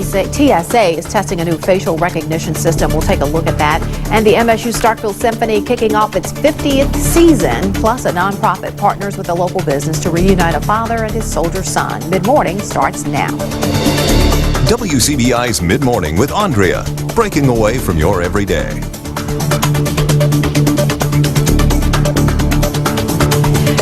TSA is testing a new facial recognition system. We'll take a look at that. And the MSU Starkville Symphony kicking off its 50th season, plus a nonprofit partners with a local business to reunite a father and his soldier son. Mid-morning starts now. WCBI's Mid-Morning with Aundrea, breaking away from your everyday.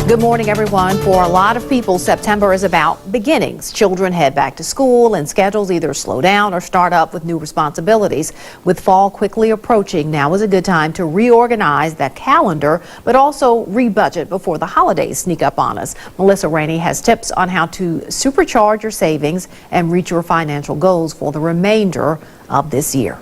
Good morning, everyone. For a lot of people, September is about beginnings. Children head back to school and schedules either slow down or start up with new responsibilities. With fall quickly approaching, now is a good time to reorganize that calendar, but also rebudget before the holidays sneak up on us. Melissa Rainey has tips on how to supercharge your savings and reach your financial goals for the remainder of this year.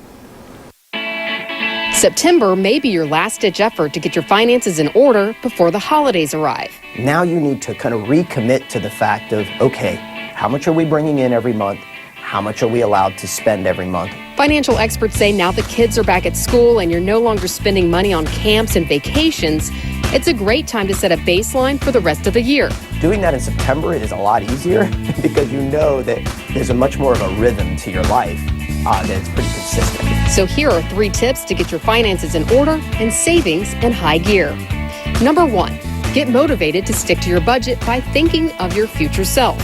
September may be your last-ditch effort to get your finances in order before the holidays arrive. Now you need to kind of recommit to the fact of, okay, how much are we bringing in every month? How much are we allowed to spend every month? Financial experts say now the kids are back at school and you're no longer spending money on camps and vacations, it's a great time to set a baseline for the rest of the year. Doing that in September is a lot easier because you know that there's a much more of a rhythm to your life that's pretty consistent. So here are 3 tips to get your finances in order and savings in high gear. Number 1, get motivated to stick to your budget by thinking of your future self.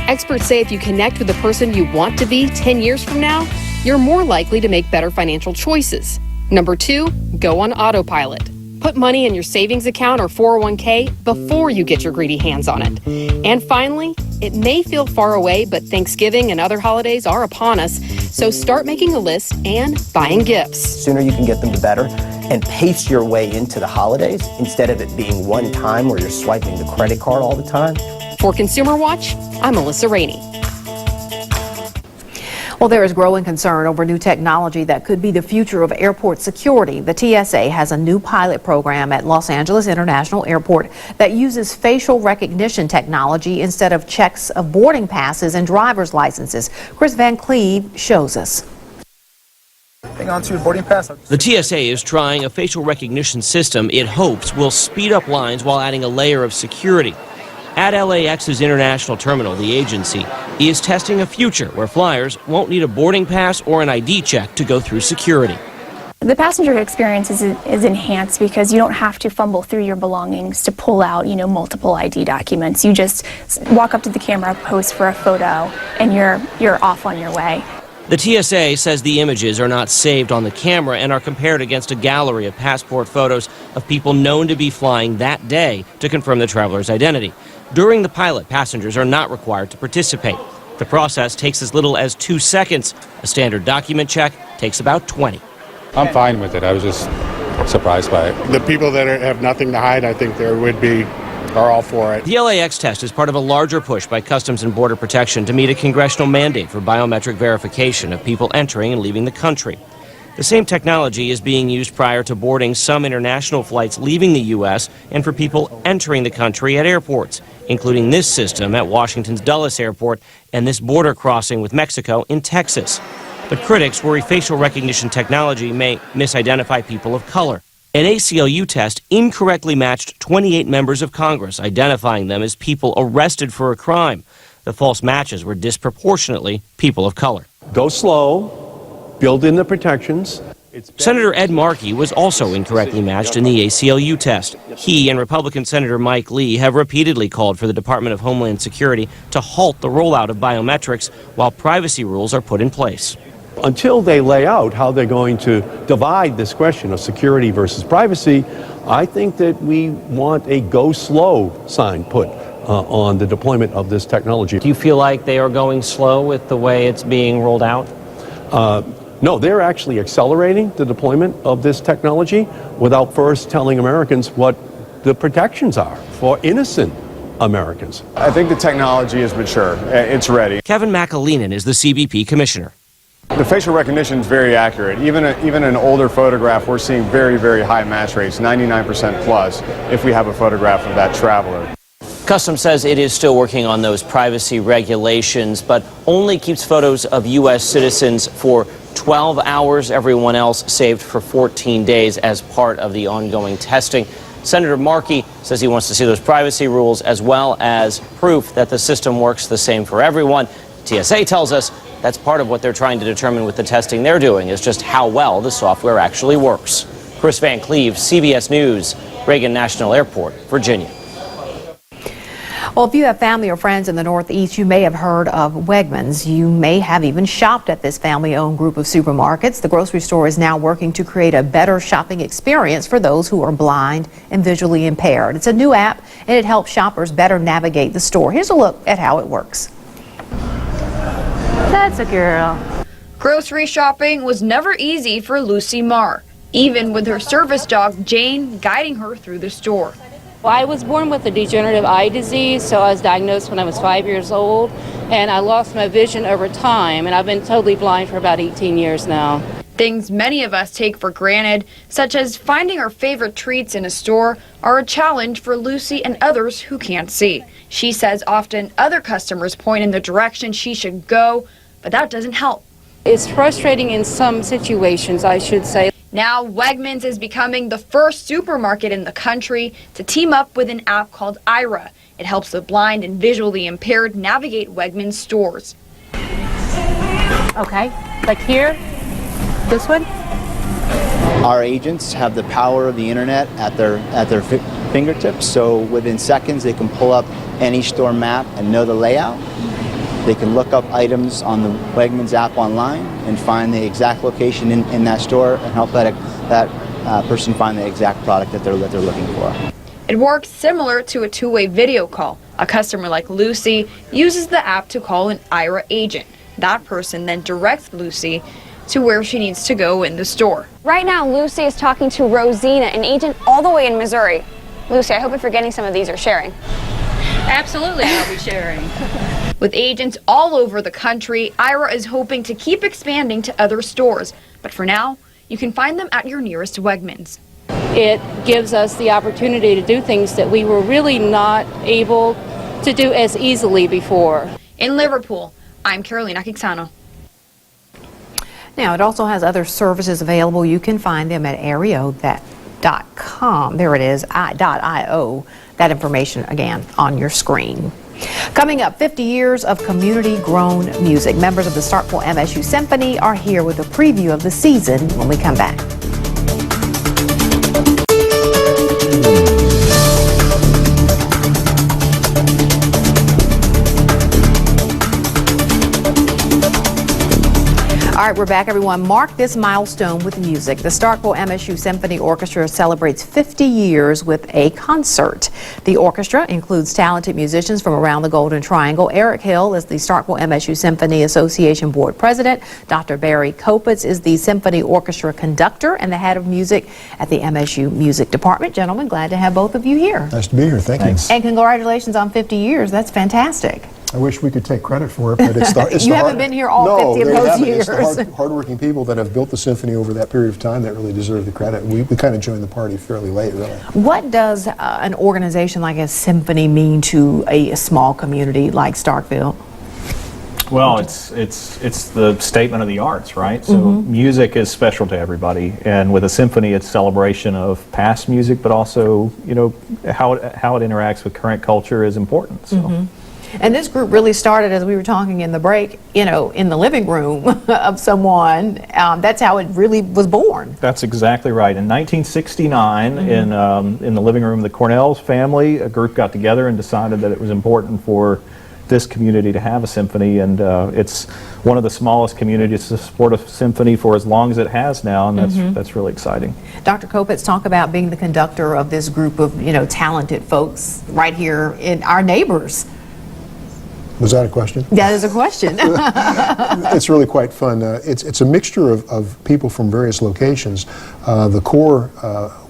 Experts say if you connect with the person you want to be 10 years from now, you're more likely to make better financial choices. Number 2, go on autopilot. Put money in your savings account or 401k before you get your greedy hands on it. And finally, it may feel far away, but Thanksgiving and other holidays are upon us, so start making a list and buying gifts. The sooner you can get them, the better, and pace your way into the holidays instead of it being one time where you're swiping the credit card all the time. For Consumer Watch, I'm Melissa Rainey. Well, there is growing concern over new technology that could be the future of airport security. The TSA has a new pilot program at Los Angeles International Airport that uses facial recognition technology instead of checks of boarding passes and driver's licenses. Chris Van Cleve shows us. Hang on to your boarding pass. The TSA is trying a facial recognition system it hopes will speed up lines while adding a layer of security. At LAX's International Terminal, the agency is testing a future where flyers won't need a boarding pass or an ID check to go through security. The passenger experience is enhanced because you don't have to fumble through your belongings to pull out, multiple ID documents. You just walk up to the camera, pose for a photo, and you're off on your way. The TSA says the images are not saved on the camera and are compared against a gallery of passport photos of people known to be flying that day to confirm the traveler's identity. During the pilot, passengers are not required to participate. The process takes as little as 2 seconds. A standard document check takes about 20. I'm fine with it. I was just surprised by it. The people that have nothing to hide, I think are all for it. The LAX test is part of a larger push by Customs and Border Protection to meet a congressional mandate for biometric verification of people entering and leaving the country. The same technology is being used prior to boarding some international flights leaving the U.S. and for people entering the country at airports, including this system at Washington's Dulles Airport and this border crossing with Mexico in Texas. But critics worry facial recognition technology may misidentify people of color. An ACLU test incorrectly matched 28 members of Congress, identifying them as people arrested for a crime. The false matches were disproportionately people of color. Go slow, build in the protections. Senator Ed Markey was also incorrectly matched in the ACLU test. He and Republican Senator Mike Lee have repeatedly called for the Department of Homeland Security to halt the rollout of biometrics while privacy rules are put in place. Until they lay out how they're going to divide this question of security versus privacy, I think that we want a go slow sign put on the deployment of this technology. Do you feel like they are going slow with the way it's being rolled out? No, they're actually accelerating the deployment of this technology without first telling Americans what the protections are for innocent Americans. I think the technology is mature. It's ready. Kevin McAleenan is the CBP commissioner. The facial recognition is very accurate. Even an older photograph, we're seeing very, very high match rates, 99% plus, if we have a photograph of that traveler. Customs says it is still working on those privacy regulations, but only keeps photos of U.S. citizens for 12 hours, everyone else saved for 14 days as part of the ongoing testing. Senator Markey says he wants to see those privacy rules as well as proof that the system works the same for everyone. TSA tells us That's part of what they're trying to determine with the testing they're doing, is just how well the software actually works. Chris Van Cleve, CBS News, Reagan National Airport, Virginia. Well, if you have family or friends in the Northeast, you may have heard of Wegmans. You may have even shopped at this family-owned group of supermarkets. The grocery store is now working to create a better shopping experience for those who are blind and visually impaired. It's a new app, and it helps shoppers better navigate the store. Here's a look at how it works. That's a girl. Grocery shopping was never easy for Lucy Marr, even with her service dog Jane guiding her through the store. Well, I was born with a degenerative eye disease, so I was diagnosed when I was 5 years old, and I lost my vision over time, and I've been totally blind for about 18 years now. Things many of us take for granted, such as finding our favorite treats in a store, are a challenge for Lucy and others who can't see. She says often other customers point in the direction she should go, but that doesn't help. It's frustrating in some situations, I should say. Now, Wegmans is becoming the first supermarket in the country to team up with an app called Aira. It helps the blind and visually impaired navigate Wegmans stores. Okay, like here, this one? Our agents have the power of the internet at their fingertips, so within seconds they can pull up any store map and know the layout. They can look up items on the Wegmans app online and find the exact location in that store and help that person find the exact product that they're looking for. It works similar to a two-way video call. A customer like Lucy uses the app to call an Aira agent. That person then directs Lucy to where she needs to go in the store. Right now, Lucy is talking to Rosina, an agent all the way in Missouri. Lucy, I hope if you're getting some of these or sharing. Absolutely, I'll be sharing. With agents all over the country, Aira is hoping to keep expanding to other stores. But for now, you can find them at your nearest Wegmans. It gives us the opportunity to do things that we were really not able to do as easily before. In Liverpool, I'm Carolina Quixano. Now, it also has other services available. You can find them at aereo.com. There it is, .io. That information, again, on your screen. Coming up, 50 years of community-grown music. Members of the Starkville MSU Symphony are here with a preview of the season when we come back. All right, we're back, everyone. Mark this milestone with music. The Starkville MSU Symphony Orchestra celebrates 50 years with a concert. The orchestra includes talented musicians from around the Golden Triangle. Eric Hill is the Starkville MSU Symphony Association Board President. Dr. Barry Kopitz is the Symphony Orchestra conductor and the head of music at the MSU Music Department. Gentlemen, glad to have both of you here. Nice to be here. Thank you. And congratulations on 50 years. That's fantastic. I wish we could take credit for it, but it's you haven't been here all 50 of those years. It's the hardworking people that have built the symphony over that period of time that really deserve the credit. We kind of joined the party fairly late, really. What does an organization like a symphony mean to a small community like Starkville? Well, it's the statement of the arts, right? So music is special to everybody, and with a symphony, it's celebration of past music, but also, you know, how it interacts with current culture is important. So. And this group really started, as we were talking in the break, you know, in the living room of someone. That's how it really was born. That's exactly right. In 1969, in the living room of the Cornell's family, a group got together and decided that it was important for this community to have a symphony, and it's one of the smallest communities to support a symphony for as long as it has now, and that's really exciting. Dr. Kopitz, talk about being the conductor of this group of, you know, talented folks right here in our neighbors. Was that a question? That is a question. It's really quite fun. It's a mixture of people from various locations. The core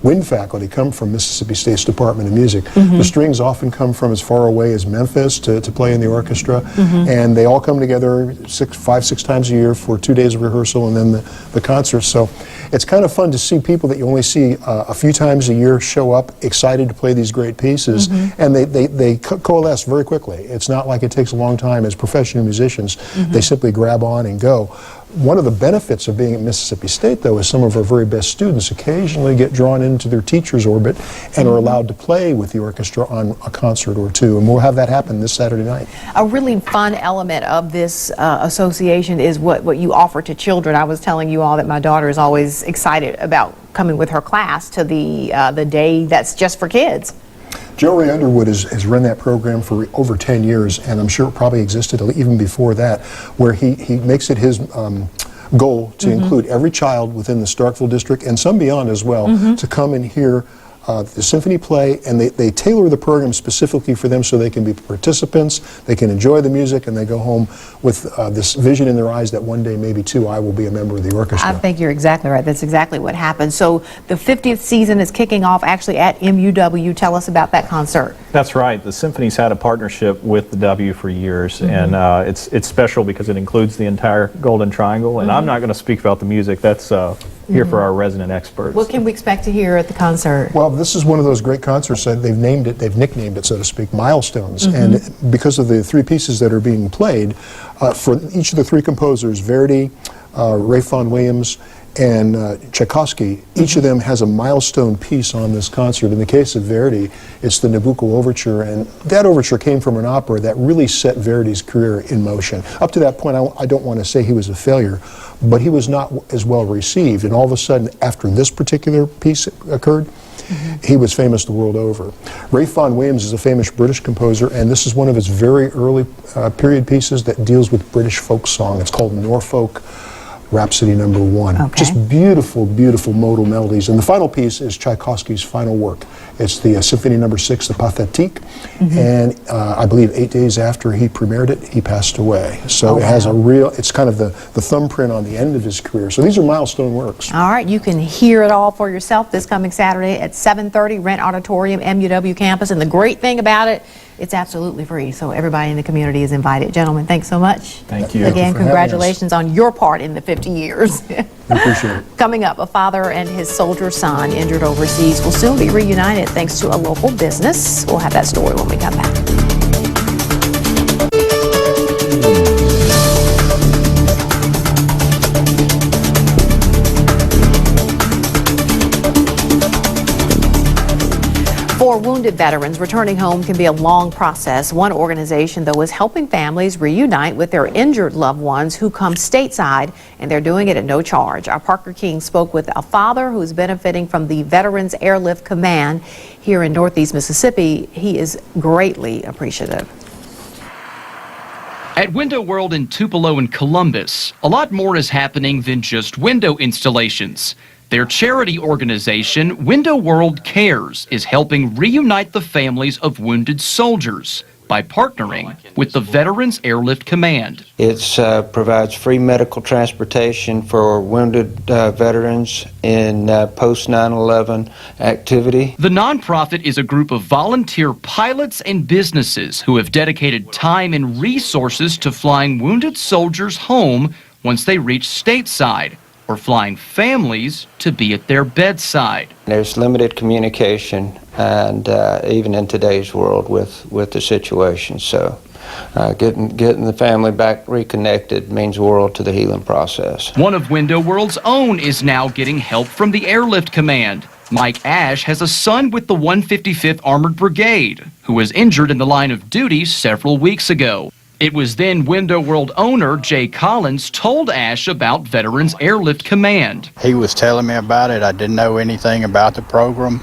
wind faculty come from Mississippi State's Department of Music. The strings often come from as far away as Memphis to play in the orchestra, and they all come together 5-6 times a year for 2 days of rehearsal and then the concert. So it's kind of fun to see people that you only see a few times a year show up excited to play these great pieces, and they coalesce very quickly. It's not like it takes a long time. As professional musicians, they simply grab on and go. one of the benefits of being at Mississippi State, though, is some of our very best students occasionally get drawn into their teacher's orbit and are allowed to play with the orchestra on a concert or two, and we'll have that happen this Saturday night. A really fun element of this association is what you offer to children. I was telling you all that my daughter is always excited about coming with her class to the day that's just for kids. Joe Ray Underwood has run that program for over 10 years, and I'm sure it probably existed even before that, where he makes it his goal to include every child within the Starkville district, and some beyond as well, to come and hear the symphony play, and they tailor the program specifically for them so they can be participants, they can enjoy the music, and they go home with this vision in their eyes that one day, maybe too, I will be a member of the orchestra. I think you're exactly right. That's exactly what happened. So the 50th season is kicking off actually at MUW. Tell us about that concert. That's right. The Symphony's had a partnership with the W for years, and it's special because it includes the entire Golden Triangle, and I'm not going to speak about the music. That's here for our resident experts. What can we expect to hear at the concert? Well, this is one of those great concerts that they've nicknamed it, so to speak, Milestones. And because of the three pieces that are being played, for each of the three composers, Verdi, Ralph Vaughan Williams, and Tchaikovsky, each of them has a milestone piece on this concert. In the case of Verdi, it's the Nabucco Overture, and that overture came from an opera that really set Verdi's career in motion. Up to that point, I don't want to say he was a failure, but he was not as well received, and all of a sudden, after this particular piece occurred, he was famous the world over. Ralph Vaughan Williams is a famous British composer, and this is one of his very early period pieces that deals with British folk song. It's called Norfolk Rhapsody No. 1. Just beautiful, beautiful modal melodies. And the final piece is Tchaikovsky's final work. It's the Symphony No. 6, the Pathétique. And I believe 8 days after he premiered it, he passed away. So it has a real, it's kind of the thumbprint on the end of his career. So these are milestone works. All right, you can hear it all for yourself this coming Saturday at 7:30, Rent Auditorium, MUW campus. And the great thing about it, it's absolutely free, so everybody in the community is invited. Gentlemen, thanks so much. Thank you. Again, congratulations on your part in the 50 years. Appreciate it. Coming up, a father and his soldier son injured overseas will soon be reunited thanks to a local business. We'll have that story when we come back. For wounded veterans, returning home can be a long process. One organization, though, is helping families reunite with their injured loved ones who come stateside, and they're doing it at no charge. Our Parker King spoke with a father who is benefiting from the Veterans Airlift Command here in Northeast Mississippi. He is greatly appreciative. At Window World in Tupelo and Columbus, a lot more is happening than just window installations. Their charity organization, Window World Cares, is helping reunite the families of wounded soldiers by partnering with the Veterans Airlift Command. It provides free medical transportation for wounded veterans in post 9/11 activity. The nonprofit is a group of volunteer pilots and businesses who have dedicated time and resources to flying wounded soldiers home once they reach stateside, or flying families to be at their bedside. There's limited communication, and even in today's world with the situation, so getting the family back reconnected means the world to the healing process. One of Window World's own is now getting help from the Airlift Command. Mike Ash has a son with the 155th Armored Brigade, who was injured in the line of duty several weeks ago. It was then Window World owner Jay Collins told Ash about Veterans Airlift Command. He was telling me about it. I didn't know anything about the program,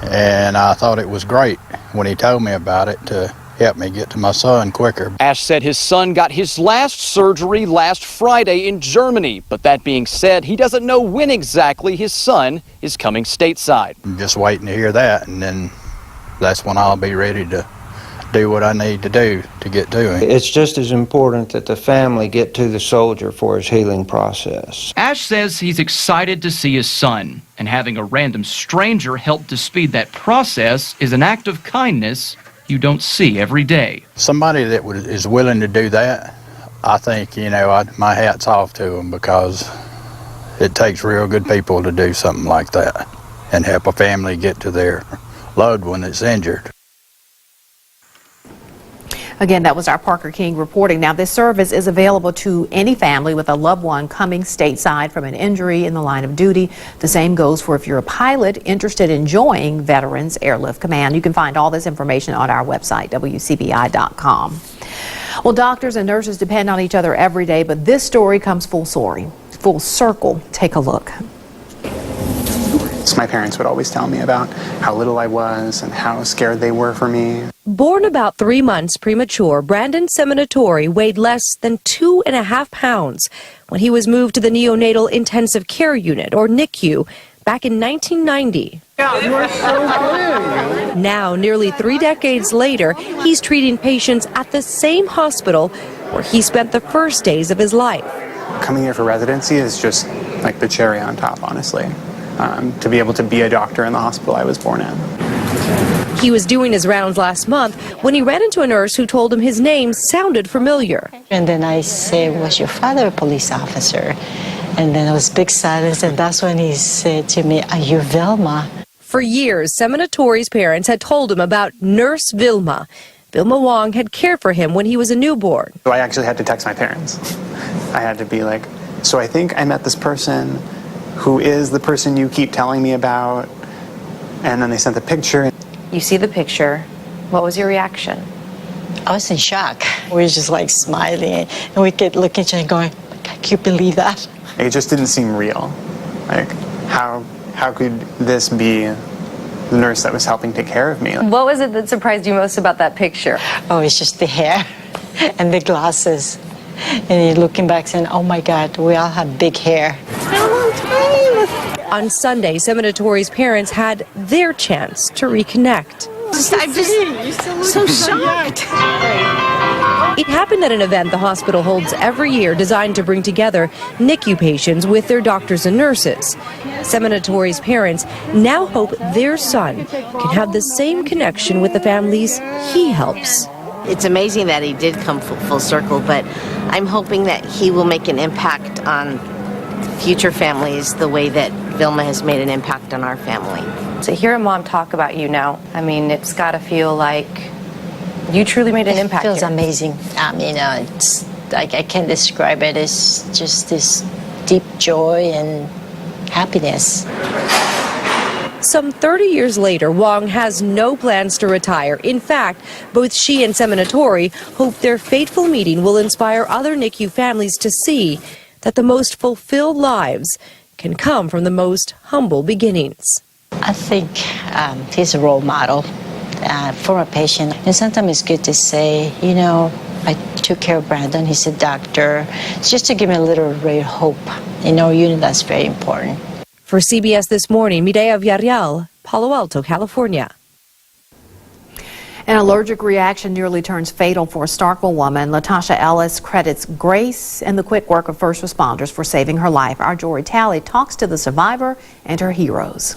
and I thought it was great when he told me about it to help me get to my son quicker. Ash said his son got his last surgery last Friday in Germany, but that being said, he doesn't know when exactly his son is coming stateside. I'm just waiting to hear that, and then that's when I'll be ready to do what I need to do to get to him. It's just as important that the family get to the soldier for his healing process. Ash says he's excited to see his son, and having a random stranger help to speed that process is an act of kindness you don't see every day. Somebody that is willing to do that, I think, my hat's off to them, because it takes real good people to do something like that and help a family get to their loved one that's injured. Again, that was our Parker King reporting. Now, this service is available to any family with a loved one coming stateside from an injury in the line of duty. The same goes for if you're a pilot interested in joining Veterans Airlift Command. You can find all this information on our website, WCBI.com. Well, doctors and nurses depend on each other every day, but this story comes full circle. Take a look. My parents would always tell me about how little I was and how scared they were for me. Born about 3 months premature, Brandon Seminatori weighed less than 2.5 pounds when he was moved to the neonatal intensive care unit, or NICU, back in 1990. Now, nearly 3 decades later, he's treating patients at the same hospital where he spent the first days of his life. Coming here for residency is just like the cherry on top, honestly. To be able to be a doctor in the hospital I was born in. He was doing his rounds last month when he ran into a nurse who told him his name sounded familiar. And then I said, was your father a police officer? And then there was big silence, and that's when he said to me, are you Vilma? For years, Seminatori's parents had told him about Nurse Vilma. Vilma Wong had cared for him when he was a newborn. So I actually had to text my parents. I had to be like, so I think I met this person who is the person you keep telling me about. And then they sent the picture. You see the picture. What was your reaction? I was in shock. We were just like smiling, and we kept looking at each other and going, can you believe that? It just didn't seem real. Like, how could this be the nurse that was helping take care of me? What was it that surprised you most about that picture? Oh, it's just the hair and the glasses. And you're looking back saying, oh my God, we all have big hair. On Sunday, Seminatori's parents had their chance to reconnect. I'm just so shocked. It happened at an event the hospital holds every year designed to bring together NICU patients with their doctors and nurses. Seminatori's parents now hope their son can have the same connection with the families he helps. It's amazing that he did come full circle, but I'm hoping that he will make an impact on future families the way that Vilma has made an impact on our family. To hear a mom talk about you now, I mean, it's got to feel like you truly made an impact. It feels here. amazing. It's like I can't describe it. It's just this deep joy and happiness. Some 30 years later, Wong has no plans to retire. In fact, both she and Seminatori hope their fateful meeting will inspire other NICU families to see that the most fulfilled lives can come from the most humble beginnings. I think he's a role model for a patient. And sometimes it's good to say, you know, I took care of Brandon. He's a doctor. It's just to give him a little ray of hope. In our unit, that's very important. For CBS This Morning, Mireya Villarreal, Palo Alto, California. An allergic reaction nearly turns fatal for a Starkville woman. Latasha Ellis credits grace and the quick work of first responders for saving her life. Our Jory Talley talks to the survivor and her heroes.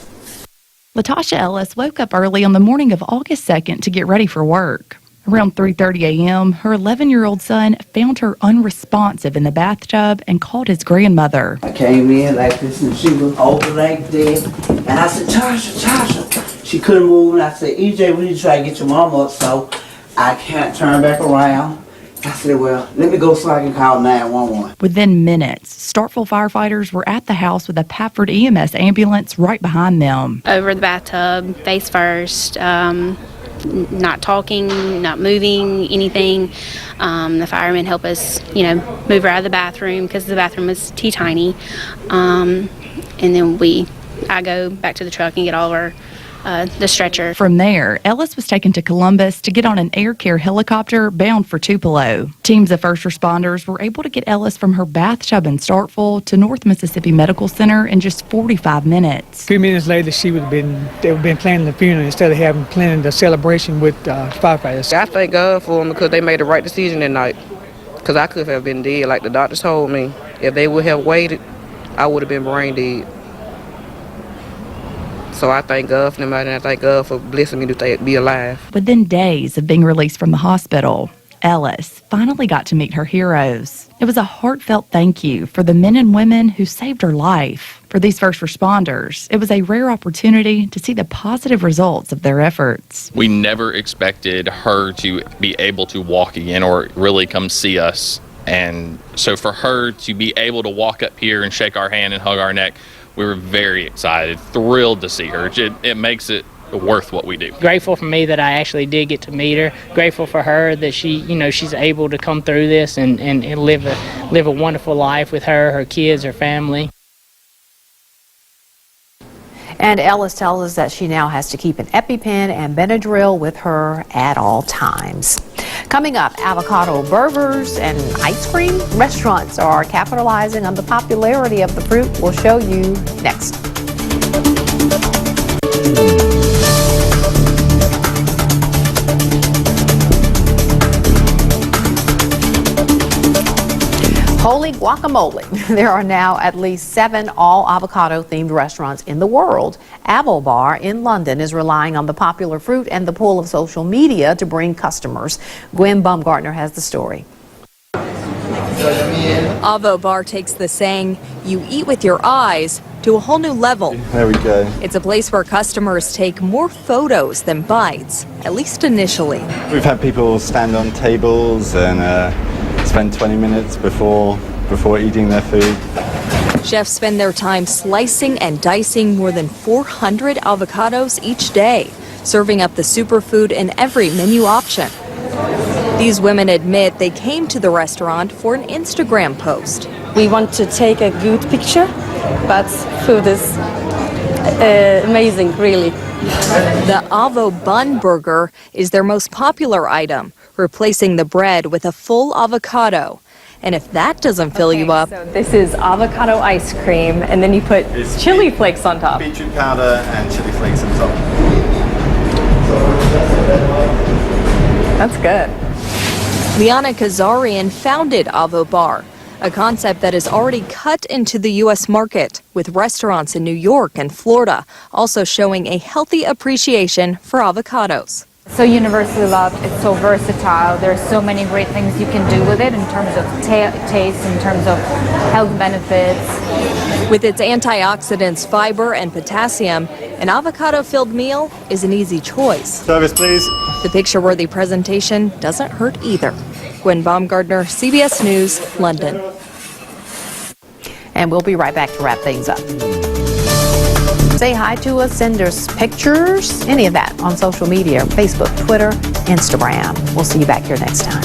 Latasha Ellis woke up early on the morning of August 2nd to get ready for work. Around 3:30 a.m., her 11-year-old son found her unresponsive in the bathtub and called his grandmother. I came in like this and she was over like that. And I said, Tasha. She couldn't move. And I said, EJ, we need to try to get your mom up so I can't turn back around. I said, well, let me go so I can call 911. Within minutes, Starkville firefighters were at the house with a Pafford EMS ambulance right behind them. Over the bathtub, face first, not talking, not moving, anything. The firemen help us, move her out of the bathroom because the bathroom was tiny. And then I go back to the truck and get all of her, the stretcher. From there, Ellis was taken to Columbus to get on an air care helicopter bound for Tupelo. Teams of first responders were able to get Ellis from her bathtub in Starkville to North Mississippi Medical Center in just 45 minutes. A few minutes later, they would have been planning the funeral instead of planning the celebration with firefighters. I thank God for them because they made the right decision that night. Because I could have been dead, like the doctors told me. If they would have waited, I would have been brain dead. So I thank God for them, and I thank God for blessing me to be alive. Within days of being released from the hospital, Ellis finally got to meet her heroes. It was a heartfelt thank you for the men and women who saved her life. For these first responders, it was a rare opportunity to see the positive results of their efforts. We never expected her to be able to walk again or really come see us. And so for her to be able to walk up here and shake our hand and hug our neck, we were very excited, thrilled to see her. It makes it worth what we do. Grateful for me that I actually did get to meet her. Grateful for her that she's able to come through this and live a wonderful life with her kids, her family. And Ellis tells us that she now has to keep an EpiPen and Benadryl with her at all times. Coming up, avocado burgers and ice cream restaurants are capitalizing on the popularity of the fruit. We'll show you next. Holy guacamole. There are now at least 7 all-avocado-themed restaurants in the world. Avo Bar in London is relying on the popular fruit and the pull of social media to bring customers. Gwen Baumgartner has the story. Avo Bar takes the saying, "You eat with your eyes," to a whole new level. There we go. It's a place where customers take more photos than bites, at least initially. We've had people stand on tables and spend 20 minutes before eating their food. Chefs spend their time slicing and dicing more than 400 avocados each day, serving up the superfood in every menu option. These women admit they came to the restaurant for an Instagram post. We want to take a good picture, but food is amazing, really. The Avo Bun Burger is their most popular item, replacing the bread with a full avocado. And if that doesn't fill you up... So this is avocado ice cream, and then you put chili flakes on top. Beetroot powder and chili flakes on top. That's good. Liana Kazarian founded Avo Bar, a concept that is already cut into the U.S. market, with restaurants in New York and Florida also showing a healthy appreciation for avocados. So universally loved, it's so versatile, there's so many great things you can do with it in terms of taste, in terms of health benefits. With its antioxidants, fiber, and potassium, an avocado-filled meal is an easy choice. Service, please. The picture-worthy presentation doesn't hurt either. Gwen Baumgartner, CBS News, London. And we'll be right back to wrap things up. Say hi to us, send us pictures, any of that on social media, Facebook, Twitter, Instagram. We'll see you back here next time.